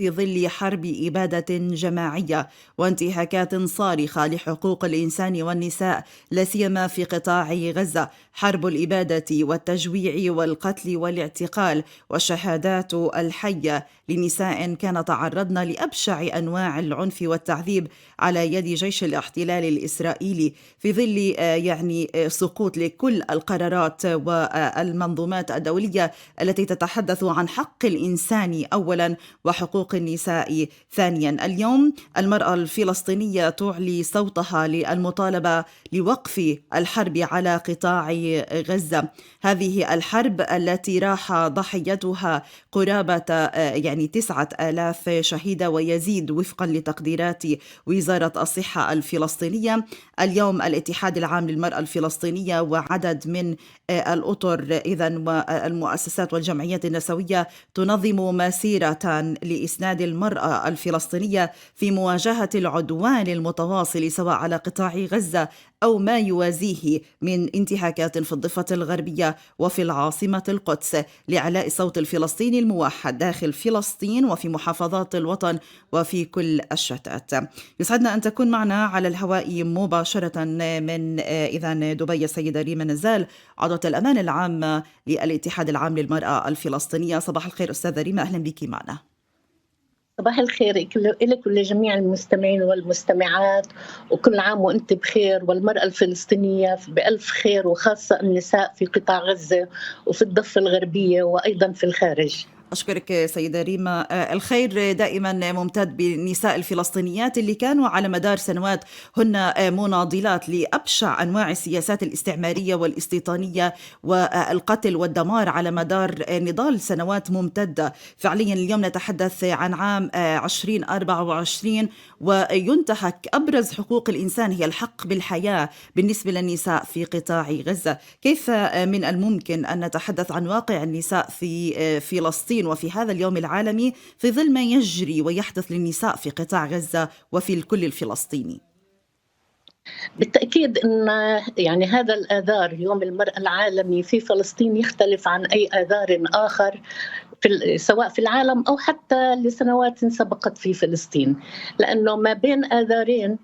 في ظل حرب إبادة جماعية وانتهاكات صارخة لحقوق الإنسان والنساء، لا سيما في قطاع غزة. حرب الإبادة والتجويع والقتل والاعتقال والشهادات الحية لنساء كان تعرضن لأبشع أنواع العنف والتعذيب على يد جيش الاحتلال الإسرائيلي، في ظل سقوط لكل القرارات والمنظومات الدولية التي تتحدث عن حق الإنسان أولا وحقوق النساء ثانيا. اليوم المرأة الفلسطينية تعلي صوتها للمطالبة لوقف الحرب على قطاع غزة. هذه الحرب التي راح ضحيتها قرابة 9,000 شهيدة ويزيد وفقا لتقديرات وزارة الصحة الفلسطينية. اليوم الاتحاد العام للمرأة الفلسطينية وعدد من الأطر والمؤسسات والجمعيات النسوية تنظم مسيرة لإسناد المرأة الفلسطينية في مواجهة العدوان المتواصل سواء على قطاع غزة أو ما يوازيه من انتهاكات في الضفة الغربية وفي العاصمة القدس، لإعلاء صوت الفلسطيني الموحد داخل فلسطين وفي محافظات الوطن وفي كل الشتات. يسعدنا أن تكون معنا على الهواء مباشرة من دبي السيدة ريما نزال، عضوة الأمان العام للاتحاد العام للمرأة الفلسطينية. صباح الخير أستاذة ريما، أهلا بك معنا. صباح الخير لك ولجميع المستمعين والمستمعات، وكل عام وأنت بخير، والمرأة الفلسطينية بألف خير، وخاصة النساء في قطاع غزة وفي الضفة الغربية وأيضا في الخارج. أشكرك سيدة ريما. الخير دائما ممتد بالنساء الفلسطينيات اللي كانوا على مدار سنوات هن مناضلات لأبشع أنواع السياسات الاستعمارية والاستيطانية والقتل والدمار على مدار نضال سنوات ممتدة. فعليا اليوم نتحدث عن عام 2024 وينتهك أبرز حقوق الإنسان هي الحق بالحياة بالنسبة للنساء في قطاع غزة. كيف من الممكن أن نتحدث عن واقع النساء في فلسطين وفي هذا اليوم العالمي في ظل ما يجري ويحدث للنساء في قطاع غزة وفي الكل الفلسطيني؟ بالتأكيد أن هذا الآذار يوم المرأة العالمي في فلسطين يختلف عن أي آذار آخر سواء في العالم أو حتى لسنوات سبقت في فلسطين، لأنه ما بين آذارين،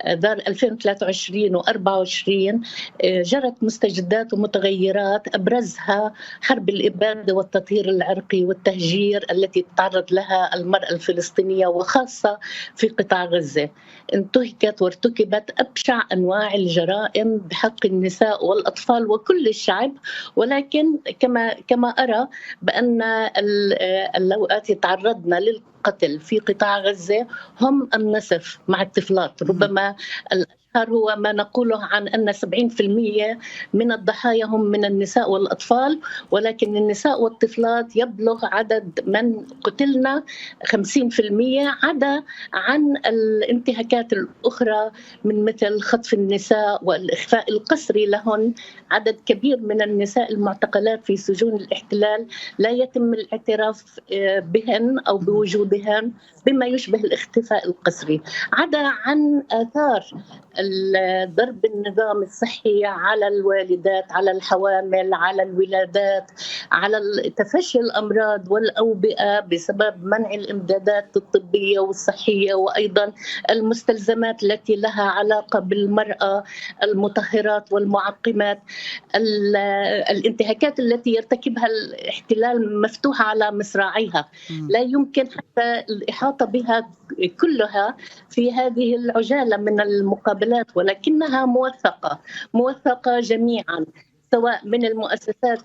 آذار 2023 و24، جرت مستجدات ومتغيرات أبرزها حرب الإبادة والتطهير العرقي والتهجير التي تتعرض لها المرأة الفلسطينية وخاصة في قطاع غزة. انتهكت وارتكبت أبشع أنواع الجرائم بحق النساء والأطفال وكل الشعب، ولكن كما أرى بأن اللواتي تعرضنا للقتل في قطاع غزة هم النصف مع الطفلات. ربما الأشهر هو ما نقوله عن أن 70% من الضحايا هم من النساء والأطفال، ولكن النساء والطفلات يبلغ عدد من قتلنا 50%، عدا عن الانتهاكات الأخرى من مثل خطف النساء والإخفاء القسري لهن. عدد كبير من النساء المعتقلات في سجون الاحتلال لا يتم الاعتراف بهن أو بوجودهن بما يشبه الاختفاء القسري، عدا عن آثار ضرب النظام الصحي على الوالدات، على الحوامل، على الولادات، على تفشي الأمراض والأوبئة بسبب منع الإمدادات الطبية والصحية، وأيضا المستلزمات التي لها علاقة بالمرأة، المطهرات والمعقمات. الانتهاكات التي يرتكبها الاحتلال مفتوحة على مصراعيها، لا يمكن حتى الإحاطة بها كلها في هذه العجالة من المقابلات، ولكنها موثقة جميعا سواء من المؤسسات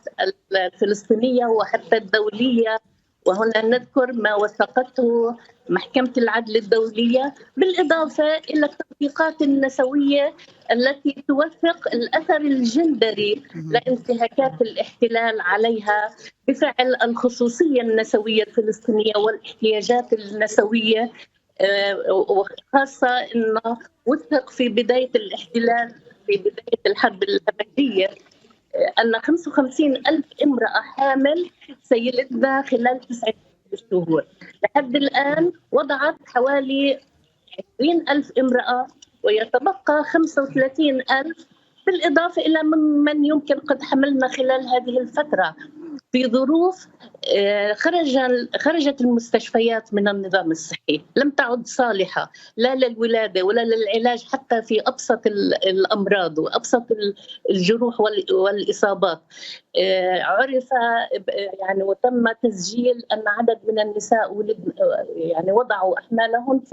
الفلسطينية وحتى الدولية. وهنا نذكر ما وثقته محكمة العدل الدولية، بالإضافة إلى التطبيقات النسوية التي توثق الأثر الجندري لانتهاكات الاحتلال عليها بفعل الخصوصية النسوية الفلسطينية والاحتياجات النسوية. وخاصة أنه وثق في بداية الاحتلال، في بداية الحرب الأبدية، أن 55,000 امرأة حامل سيلدنا خلال 9 شهور. لحد الآن وضعت حوالي 20,000 امرأة ويتبقى 35,000 بالإضافة إلى من يمكن قد حملنا خلال هذه الفترة. في ظروف خرجت المستشفيات من النظام الصحي، لم تعد صالحة لا للولادة ولا للعلاج حتى في أبسط الأمراض وأبسط الجروح والإصابات. عرف يعني وتم تسجيل أن عدد من النساء ولد يعني وضعوا أحمالهم في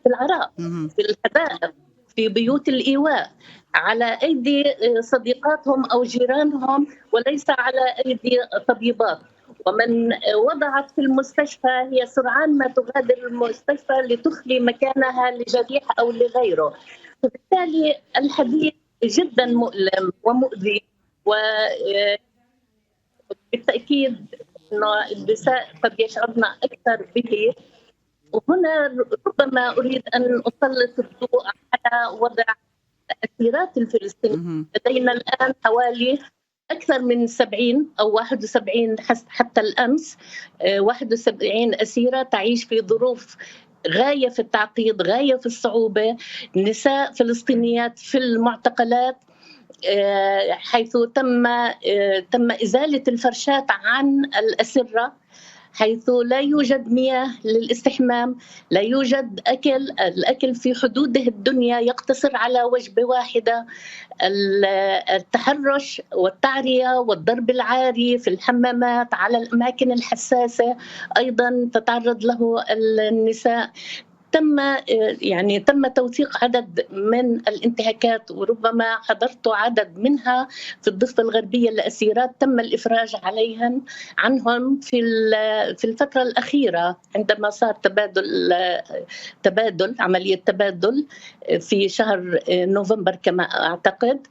العراء، في الحدائق، في بيوت الإيواء، على أيدي صديقاتهم أو جيرانهم وليس على أيدي طبيبات. ومن وضعت في المستشفى هي سرعان ما تغادر المستشفى لتخلي مكانها لجريح أو لغيره. فبالتالي الحديث جدا مؤلم ومؤذي، وبالتأكيد أنه النساء قد يشعرن أكثر به. وهنا ربما أريد أن أسلط الضوء على وضع الأسيرات الفلسطينيين. لدينا الآن حوالي أكثر من 70 أو 71 حتى الأمس 71 أسيرة تعيش في ظروف غاية في التعقيد، غاية في الصعوبة. نساء فلسطينيات في المعتقلات، حيث تم إزالة الفرشات عن الأسرة، حيث لا يوجد مياه للاستحمام، لا يوجد أكل، الأكل في حدوده الدنيا يقتصر على وجبة واحدة. التحرش والتعرية والضرب العاري في الحمامات على الأماكن الحساسة أيضا تتعرض له النساء. تم توثيق عدد من الانتهاكات، وربما حضرت عدد منها في الضفة الغربية. الأسيرات تم الإفراج عنهم في الفترة الأخيرة عندما صار عملية تبادل في شهر نوفمبر كما أعتقد.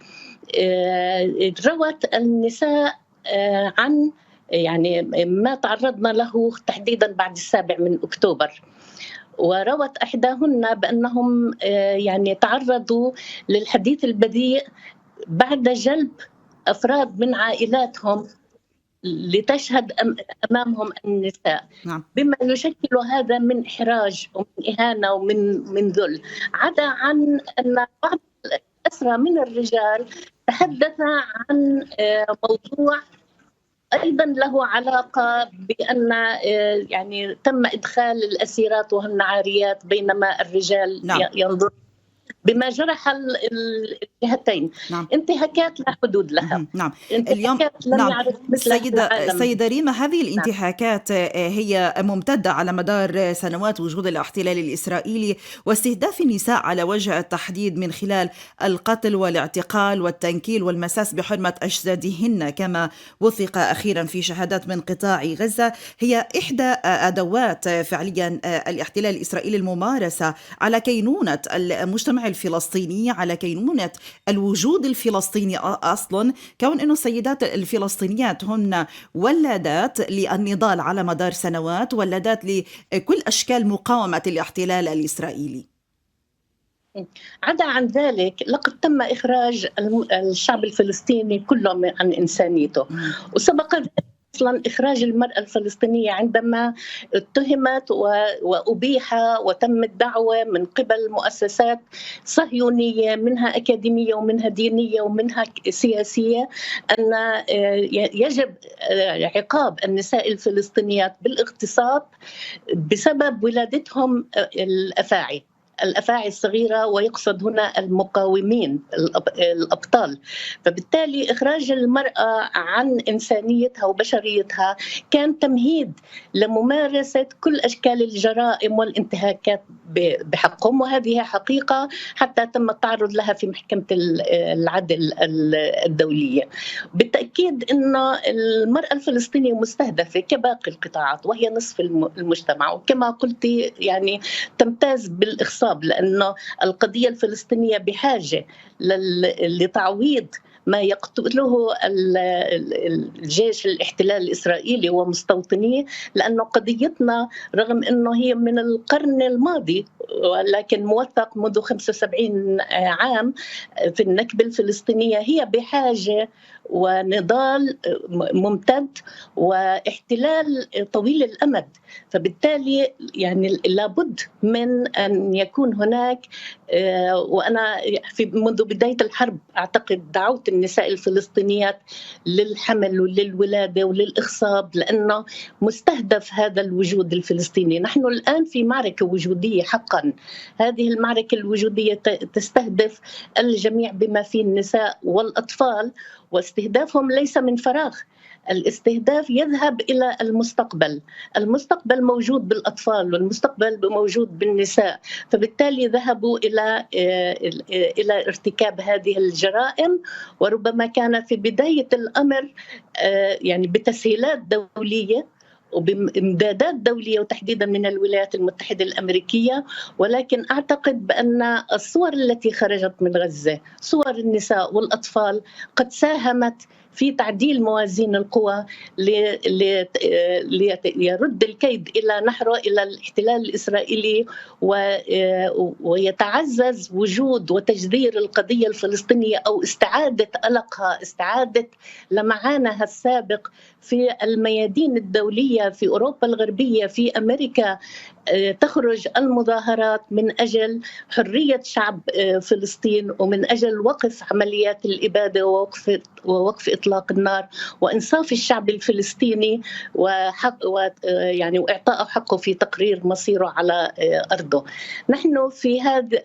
روت النساء عن يعني ما تعرضنا له تحديدا بعد 7 أكتوبر، وروت إحداهن بأنهم يعني تعرضوا للحديث البذيء بعد جلب أفراد من عائلاتهم لتشهد أمامهم النساء. نعم. بما يشكل هذا من إحراج ومن إهانة ومن ذل، عدا عن أن بعض الأسرى من الرجال تحدث عن موضوع أيضا له علاقة بأن يعني تم إدخال الأسيرات وهن عاريات بينما الرجال نعم. ينظر، بما جرح الجهتين. نعم. انتهاكات لا حدود لها. نعم. اليوم لم يعرف مثلها سيدة ريما، هذه الانتهاكات هي ممتدة على مدار سنوات وجود الاحتلال الإسرائيلي واستهداف النساء على وجه التحديد من خلال القتل والاعتقال والتنكيل والمساس بحرمة أجسادهن، كما وثق أخيرا في شهادات من قطاع غزة. هي إحدى أدوات فعليا الاحتلال الإسرائيلي الممارسة على كينونة المجتمع الفلسطيني، على كينونة الوجود الفلسطيني أصلا، كون أنه السيدات الفلسطينيات هن ولدات للنضال على مدار سنوات، ولدات لكل أشكال مقاومة الاحتلال الإسرائيلي. عدا عن ذلك، لقد تم إخراج الشعب الفلسطيني كله عن إنسانيته. وسبق أصلا إخراج المرأة الفلسطينية عندما اتهمت وأبيح وتم الدعوة من قبل مؤسسات صهيونية، منها أكاديمية ومنها دينية ومنها سياسية، أن يجب عقاب النساء الفلسطينيات بالاغتصاب بسبب ولادتهم الأفاعي الصغيرة، ويقصد هنا المقاومين الأبطال. فبالتالي إخراج المرأة عن إنسانيتها وبشريتها كان تمهيد لممارسة كل أشكال الجرائم والانتهاكات بحقهم، وهذه حقيقة حتى تم التعرض لها في محكمة العدل الدولية. بالتأكيد أن المرأة الفلسطينية مستهدفة كباقي القطاعات، وهي نصف المجتمع، وكما قلت يعني تمتاز بالإخصاب، لأنه القضية الفلسطينية بحاجة لتعويض ما يقتله الجيش الاحتلال الإسرائيلي ومستوطنيه، لأنه قضيتنا رغم أنه هي من القرن الماضي ولكن موثق منذ 75 عام في النكبة الفلسطينية، هي بحاجة ونضال ممتد واحتلال طويل الأمد. فبالتالي يعني لابد من أن يكون هناك، وأنا منذ بداية الحرب أعتقد دعوت النساء الفلسطينيات للحمل وللولادة وللإخصاب، لأنه مستهدف هذا الوجود الفلسطيني. نحن الآن في معركة وجودية حقا. هذه المعركة الوجودية تستهدف الجميع بما فيه النساء والأطفال، واستهدافهم ليس من فراغ. الاستهداف يذهب إلى المستقبل. المستقبل موجود بالأطفال والمستقبل موجود بالنساء، فبالتالي ذهبوا إلى ارتكاب هذه الجرائم. وربما كان في بداية الأمر يعني بتسهيلات دولية وبإمدادات دولية وتحديدا من الولايات المتحدة الأمريكية، ولكن أعتقد بأن الصور التي خرجت من غزة، صور النساء والأطفال، قد ساهمت في تعديل موازين القوى ليرد الكيد إلى نحره إلى الاحتلال الإسرائيلي، ويتعزز وجود وتجذير القضية الفلسطينية أو استعادة ألقها، استعادة لمعانها السابق في الميادين الدولية، في أوروبا الغربية، في أمريكا. تخرج المظاهرات من أجل حرية شعب فلسطين ومن أجل وقف عمليات الإبادة ووقف إطلاق النار وإنصاف الشعب الفلسطيني يعني وإعطائه حقه في تقرير مصيره على أرضه. نحن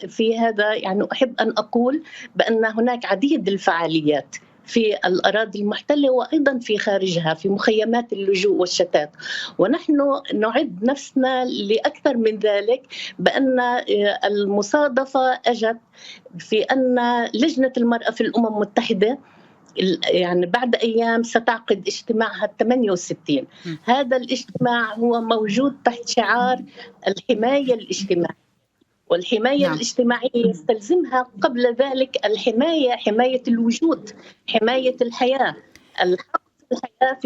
في هذا يعني أحب أن أقول بأن هناك عديد الفعاليات في الأراضي المحتلة وأيضا في خارجها، في مخيمات اللجوء والشتات. ونحن نعد نفسنا لأكثر من ذلك، بأن المصادفة أجت في أن لجنة المرأة في الأمم المتحدة يعني بعد أيام ستعقد اجتماعها 68. هذا الاجتماع هو موجود تحت شعار الحماية الاجتماعية، والحماية الاجتماعية يستلزمها قبل ذلك حماية الوجود، حماية الحياة. الحق في الحياة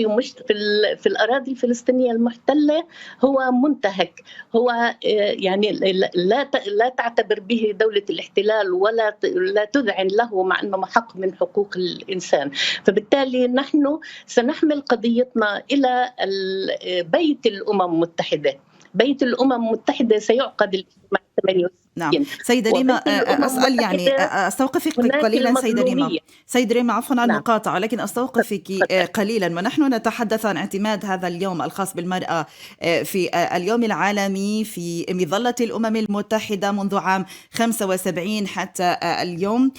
في الأراضي الفلسطينية المحتلة هو منتهك، هو يعني لا تعتبر به دولة الاحتلال ولا تذعن له، مع أنه حق من حقوق الإنسان. فبالتالي نحن سنحمل قضيتنا إلى بيت الأمم المتحدة. بيت الأمم المتحدة سيعقد الاجتماع 68. نعم سيدة ريما، أسأل يعني أستوقفك قليلا سيدة ريما عفوا على المقاطعة، لكن أستوقفك قليلا. ونحن نتحدث عن اعتماد هذا اليوم الخاص بالمرأة في اليوم العالمي في مظلة الأمم المتحدة منذ عام 75 حتى اليوم،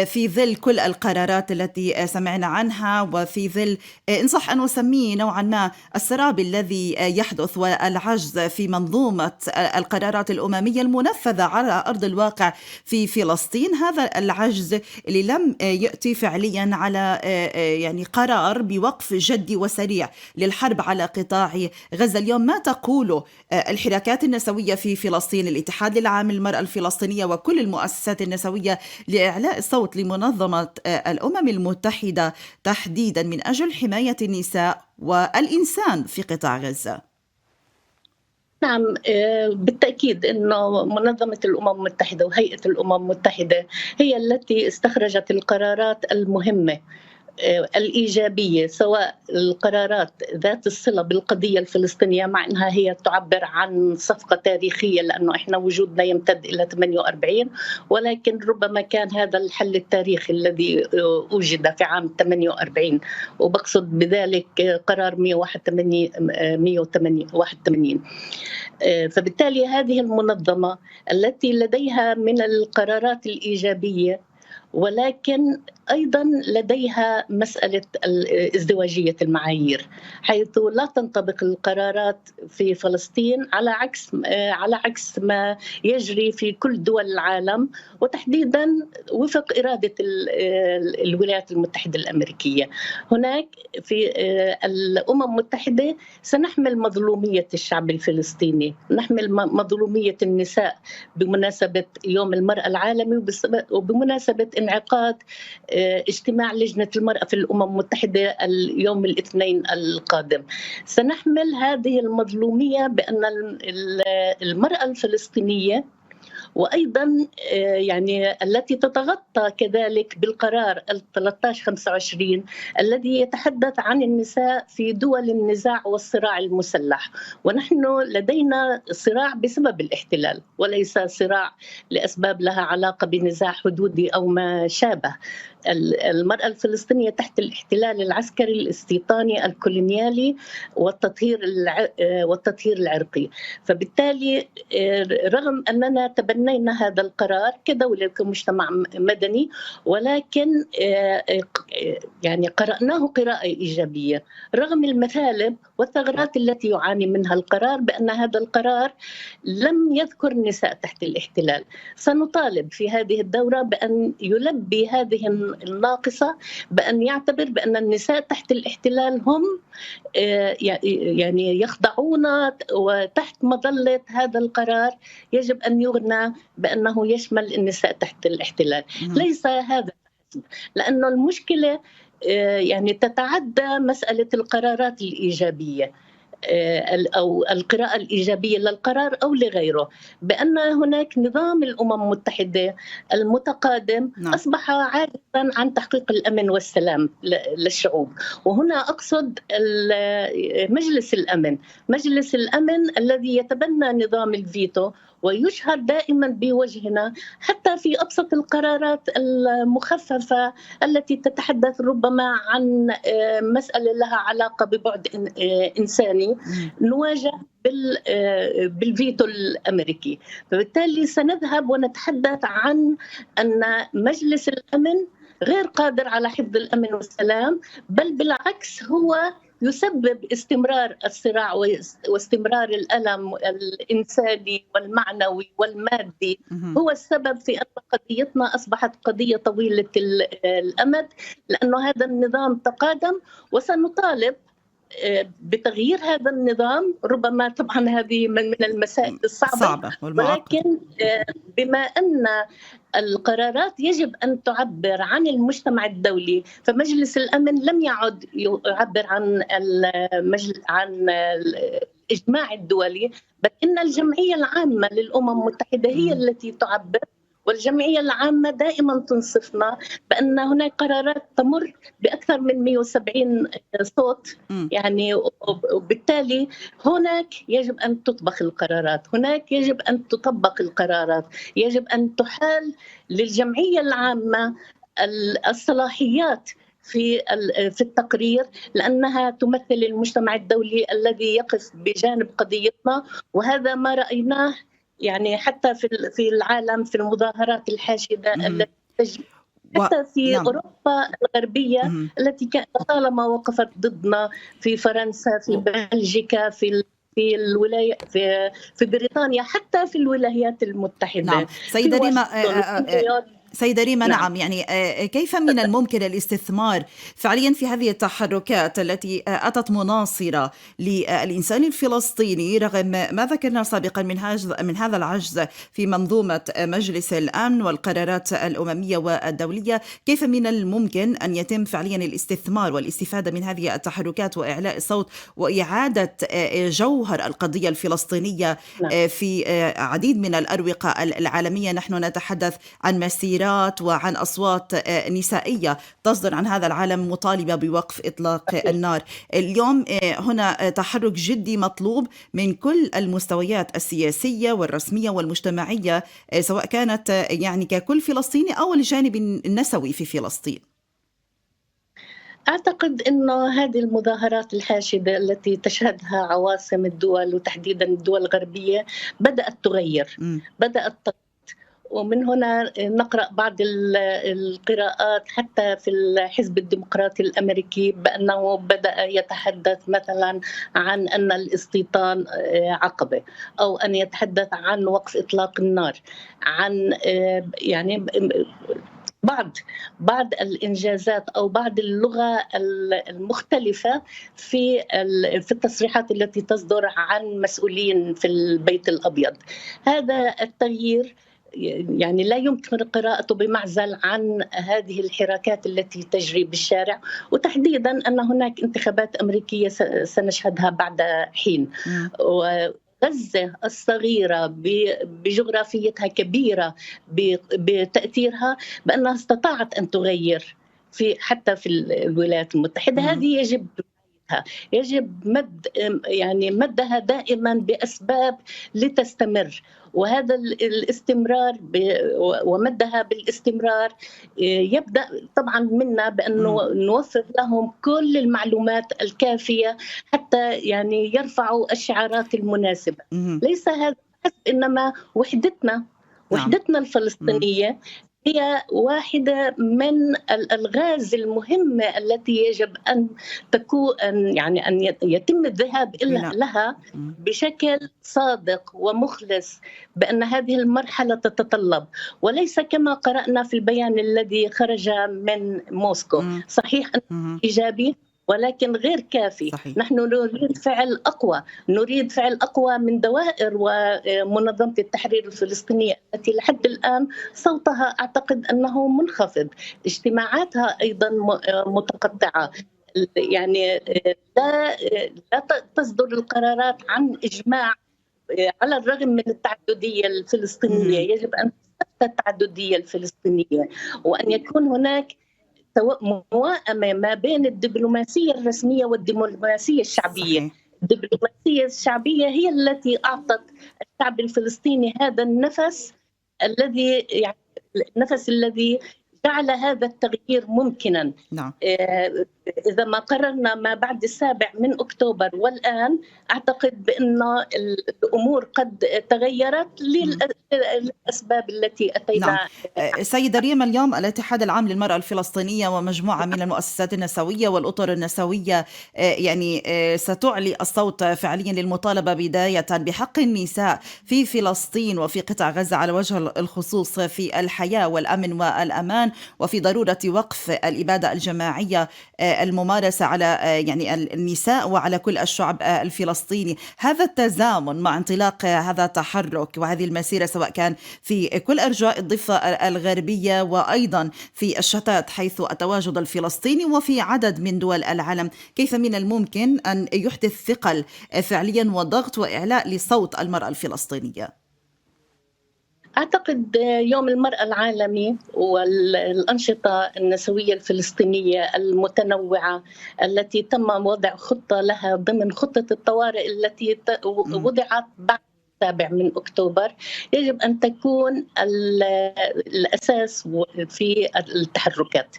في ظل كل القرارات التي سمعنا عنها، وفي ظل إن صح أن نسميه نوعا ما السراب الذي يحدث والعجز في منظومة القرارات الأممية المنفذة على أرض الواقع في فلسطين. هذا العجز اللي لم يأتي فعليا على يعني قرار بوقف جدي وسريع للحرب على قطاع غزة. اليوم ما تقوله الحركات النسوية في فلسطين، الاتحاد العام للمرأة الفلسطينية وكل المؤسسات النسوية لإعلاء الصوت لمنظمة الأمم المتحدة تحديدا من أجل حماية النساء والإنسان في قطاع غزة؟ نعم، بالتأكيد أنه منظمة الأمم المتحدة وهيئة الأمم المتحدة هي التي استخرجت القرارات المهمة الإيجابية، سواء القرارات ذات الصلة بالقضية الفلسطينية، مع أنها هي تعبر عن صفقة تاريخية لأنه إحنا وجودنا يمتد إلى 48، ولكن ربما كان هذا الحل التاريخي الذي وجد في عام 48، وبقصد بذلك قرار 181. فبالتالي هذه المنظمة التي لديها من القرارات الإيجابية، ولكن أيضا لديها مسألة ازدواجية المعايير، حيث لا تنطبق القرارات في فلسطين على عكس ما يجري في كل دول العالم، وتحديدا وفق إرادة الولايات المتحدة الأمريكية. هناك في الأمم المتحدة سنحمل مظلومية الشعب الفلسطيني، نحمل مظلومية النساء بمناسبة يوم المرأة العالمي وبمناسبة انعقاد اجتماع لجنة المرأة في الأمم المتحدة اليوم الاثنين القادم. سنحمل هذه المظلومية بأن المرأة الفلسطينية وأيضا يعني التي تتغطى كذلك بالقرار 1325 الذي يتحدث عن النساء في دول النزاع والصراع المسلح. ونحن لدينا صراع بسبب الاحتلال وليس صراع لأسباب لها علاقة بنزاع حدودي أو ما شابه. المرأة الفلسطينية تحت الاحتلال العسكري الاستيطاني الكولونيالي والتطهير العرقي. فبالتالي رغم أننا تبنينا هذا القرار كدولة كمجتمع مدني، ولكن يعني قرأناه قراءة إيجابية رغم المثالب والثغرات التي يعاني منها القرار، بأن هذا القرار لم يذكر النساء تحت الاحتلال. سنطالب في هذه الدورة بأن يلبي هذه الناقصة، بأن يعتبر بأن النساء تحت الاحتلال هم يعني يخضعون وتحت مظلة هذا القرار يجب أن يغنى بأنه يشمل النساء تحت الاحتلال. ليس هذا، لأنه المشكلة يعني تتعدى مسألة القرارات الإيجابية أو القراءة الإيجابية للقرار أو لغيره، بأن هناك نظام الأمم المتحدة المتقادم أصبح عاجزا عن تحقيق الأمن والسلام للشعوب. وهنا أقصد مجلس الأمن الذي يتبنى نظام الفيتو ويشهر دائما بوجهنا حتى في أبسط القرارات المخففة التي تتحدث ربما عن مسألة لها علاقة ببعد إنساني نواجه بالفيتو الأمريكي. فبالتالي سنذهب ونتحدث عن أن مجلس الأمن غير قادر على حفظ الأمن والسلام، بل بالعكس هو يسبب استمرار الصراع واستمرار الألم الإنساني والمعنوي والمادي. هو السبب في أن قضيتنا أصبحت قضية طويلة الأمد، لأنه هذا النظام تقادم وسنطالب بتغيير هذا النظام. ربما طبعا هذه من المسائل الصعبة ولكن بما أن القرارات يجب أن تعبر عن المجتمع الدولي، فمجلس الأمن لم يعد يعبر عن الإجماع الدولي، بل إن الجمعية العامة للأمم المتحدة هي التي تعبر. والجمعية العامة دائما تنصفنا بأن هناك قرارات تمر بأكثر من 170 صوت، يعني وبالتالي هناك يجب أن تطبخ القرارات، هناك يجب أن تطبق القرارات، يجب أن تحال للجمعية العامة الصلاحيات في التقرير، لأنها تمثل المجتمع الدولي الذي يقف بجانب قضيتنا. وهذا ما رأيناه يعني حتى في العالم في المظاهرات الحاشدة التي حتى في أوروبا الغربية التي كانت طالما وقفت ضدنا، في فرنسا، في بلجيكا، في بريطانيا، حتى في الولايات المتحدة. نعم سيدة ريما نعم. يعني كيف من الممكن الاستثمار فعليا في هذه التحركات التي أتت مناصرة للإنسان الفلسطيني رغم ما ذكرنا سابقا من هذا العجز في منظومة مجلس الأمن والقرارات الأممية والدولية؟ كيف من الممكن أن يتم فعليا الاستثمار والاستفادة من هذه التحركات وإعلاء الصوت وإعادة جوهر القضية الفلسطينية في عديد من الأروقة العالمية؟ نحن نتحدث عن مسيرات وعن أصوات نسائية تصدر عن هذا العالم مطالبة بوقف إطلاق النار. اليوم هنا تحرك جدي مطلوب من كل المستويات السياسية والرسمية والمجتمعية، سواء كانت يعني ككل فلسطيني أو الجانب النسوي في فلسطين. أعتقد أنه هذه المظاهرات الحاشدة التي تشهدها عواصم الدول وتحديدا الدول الغربية بدأت تغير، ومن هنا نقرأ بعض القراءات حتى في الحزب الديمقراطي الأمريكي بأنه بدأ يتحدث مثلا عن أن الاستيطان عقبة، أو أن يتحدث عن وقف إطلاق النار، عن يعني بعض الإنجازات أو بعض اللغة المختلفة في التصريحات التي تصدر عن مسؤولين في البيت الأبيض. هذا التغيير يعني لا يمكن قراءته بمعزل عن هذه الحراكات التي تجري بالشارع، وتحديدا أن هناك انتخابات أمريكية سنشهدها بعد حين. غزة الصغيرة بجغرافيتها كبيرة، بتأثيرها، بأنها استطاعت أن تغير حتى في الولايات المتحدة. مهم. هذه يجب رعايتها، يجب مدها دائما بأسباب لتستمر، وهذا الاستمرار ومدها بالاستمرار يبدأ طبعا منا بأنه نوفر لهم كل المعلومات الكافية حتى يرفعوا الشعارات المناسبة. مهم. ليس هذا بس، إنما نعم. وحدتنا الفلسطينية هي واحدة من الألغاز المهمة التي يجب أن تكون أن يتم الذهاب لها بشكل صادق ومخلص، بأن هذه المرحلة تتطلب، وليس كما قرأنا في البيان الذي خرج من موسكو. صحيح أنه إيجابي ولكن غير كافي. صحيح. نحن نريد فعل أقوى، نريد فعل أقوى من دوائر ومنظمة التحرير الفلسطينية التي لحد الآن صوتها أعتقد أنه منخفض، اجتماعاتها أيضا متقطعة، لا تصدر القرارات عن إجماع على الرغم من التعددية الفلسطينية. يجب أن تثبت التعددية الفلسطينية وأن يكون هناك موائمة ما بين الدبلوماسية الرسمية والدبلوماسية الشعبية. صحيح. الدبلوماسية الشعبية هي التي أعطت الشعب الفلسطيني هذا النفس الذي جعل هذا التغيير ممكنا. نعم. إذا ما قررنا ما بعد 7 أكتوبر والآن، أعتقد بأن الأمور قد تغيرت للأسباب التي أتينا. نعم. سيدة ريم، اليوم الاتحاد العام للمرأة الفلسطينية ومجموعة من المؤسسات النسوية والأطر النسوية ستعلي الصوت فعليا للمطالبة بداية بحق النساء في فلسطين وفي قطاع غزة على وجه الخصوص في الحياة والأمن والأمان، وفي ضرورة وقف الإبادة الجماعية الممارسة على النساء وعلى كل الشعب الفلسطيني. هذا التزامن مع انطلاق هذا التحرك وهذه المسيرة سواء كان في كل أرجاء الضفة الغربية وأيضا في الشتات حيث التواجد الفلسطيني وفي عدد من دول العالم، كيف من الممكن أن يحدث ثقل فعليا وضغط وإعلاء لصوت المرأة الفلسطينية؟ أعتقد يوم المرأة العالمي والأنشطة النسوية الفلسطينية المتنوعة التي تم وضع خطة لها ضمن خطة الطوارئ التي وضعت بعد 7 أكتوبر يجب أن تكون الأساس في التحركات،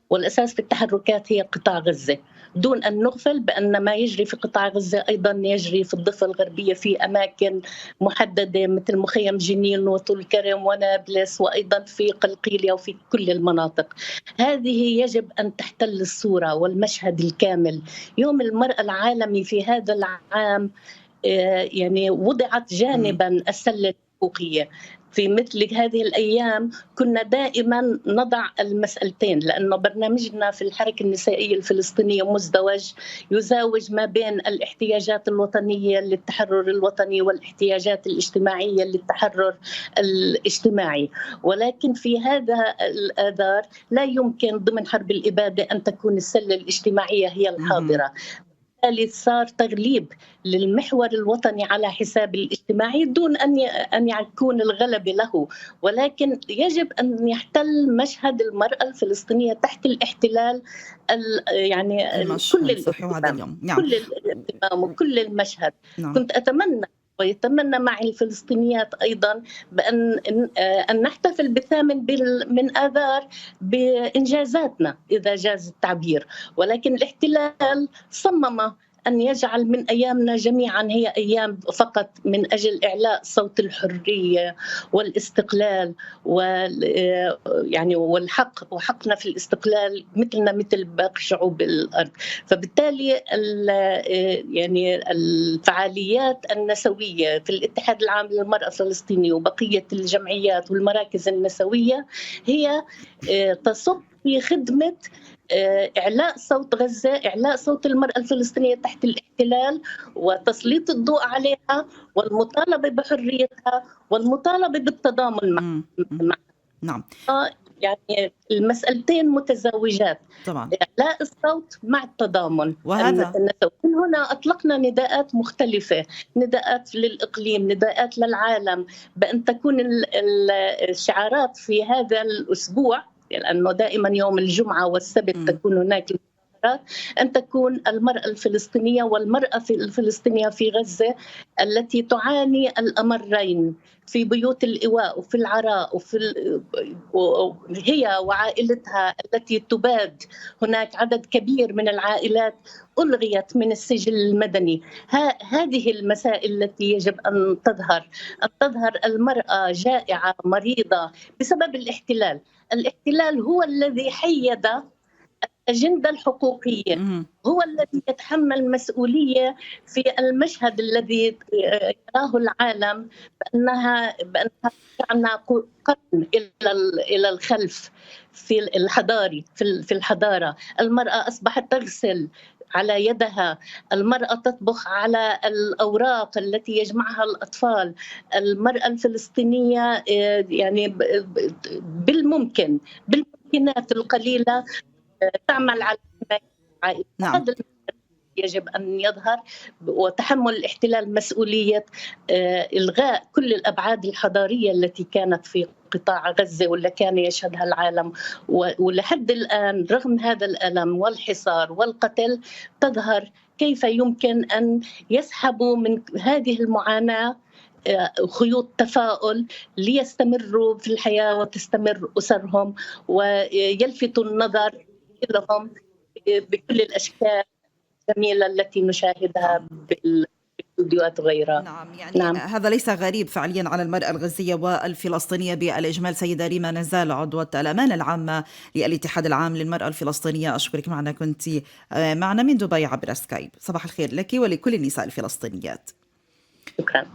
والأساس في التحركات هي قطاع غزة، دون أن نغفل بأن ما يجري في قطاع غزة أيضا يجري في الضفة الغربية في أماكن محددة مثل مخيم جنين وطول كرم ونابلس، وأيضا في قلقيلية وفي كل المناطق. هذه يجب أن تحتل الصورة والمشهد الكامل. يوم المرأة العالمي في هذا العام وضعت جانبا السلة الحقوقية. في مثل هذه الأيام كنا دائما نضع المسألتين، لأنه برنامجنا في الحركة النسائية الفلسطينية مزدوج، يزاوج ما بين الاحتياجات الوطنية للتحرر الوطني والاحتياجات الاجتماعية للتحرر الاجتماعي. ولكن في هذا الآذار لا يمكن ضمن حرب الإبادة أن تكون السلة الاجتماعية هي الحاضرة. صار تغليب للمحور الوطني على حساب الاجتماعي دون أن يكون الغلبة له، ولكن يجب أن يحتل مشهد المرأة الفلسطينية تحت الاحتلال كل الاهتمام. نعم. كل الاهتمام وكل المشهد. نعم. كنت أتمنى ويتمنى معي الفلسطينيات أيضا أن نحتفل بالثامن من آذار بإنجازاتنا إذا جاز التعبير، ولكن الاحتلال صمم أن يجعل من أيامنا جميعا هي أيام فقط من أجل إعلاء صوت الحرية والاستقلال والحق، وحقنا في الاستقلال مثلنا مثل باقي شعوب الأرض. فبالتالي الفعاليات النسوية في الاتحاد العام للمرأة الفلسطينية وبقية الجمعيات والمراكز النسوية هي تصب في خدمة إعلاء صوت غزة، إعلاء صوت المرأة الفلسطينية تحت الاحتلال وتسليط الضوء عليها والمطالبة بحريتها والمطالبة بالتضامن معها. نعم. يعني المسألتين متزاوجات، طبعا. إعلاء الصوت مع التضامن وهذا النسوي. من هنا أطلقنا نداءات مختلفة، نداءات للإقليم، نداءات للعالم، بأن تكون الشعارات في هذا الأسبوع، لأنه دائما يوم الجمعة والسبت تكون هناك المظاهرات، أن تكون المرأة الفلسطينية والمرأة الفلسطينية في غزة التي تعاني الأمرين في بيوت الإيواء وفي العراء هي وعائلتها التي تباد. هناك عدد كبير من العائلات ألغيت من السجل المدني. هذه المسائل التي يجب أن تظهر المرأة جائعة مريضة بسبب الاحتلال. الاحتلال هو الذي حيد الأجندة الحقوقية، هو الذي يتحمل مسؤولية في المشهد الذي يراه العالم بأنها رجعنا قرن إلى الخلف في الحضارة. المرأة أصبحت تغسل على يدها، المرأة تطبخ على الأوراق التي يجمعها الأطفال. المرأة الفلسطينية يعني بالممكنات القليلة تعمل على حماية نعم. هذا يجب أن يظهر، وتحمل الاحتلال مسؤولية إلغاء كل الأبعاد الحضارية التي كانت في قطاع غزة واللي كان يشهدها العالم. ولحد الآن رغم هذا الألم والحصار والقتل تظهر كيف يمكن أن يسحبوا من هذه المعاناة خيوط تفاؤل ليستمروا في الحياة وتستمر أسرهم، ويلفتوا النظر لهم بكل الأشكال الجميلة التي نشاهدها بالفيديوهات وغيرها. نعم، يعني هذا ليس غريب فعليا على المرأة الغزية والفلسطينية بالإجمال. سيدة ريما نزال، عضوة الأمانة العامة للاتحاد العام للمرأة الفلسطينية، أشكرك معنا، كنت معنا من دبي عبر سكايب. صباح الخير لك ولكل النساء الفلسطينيات. شكرا.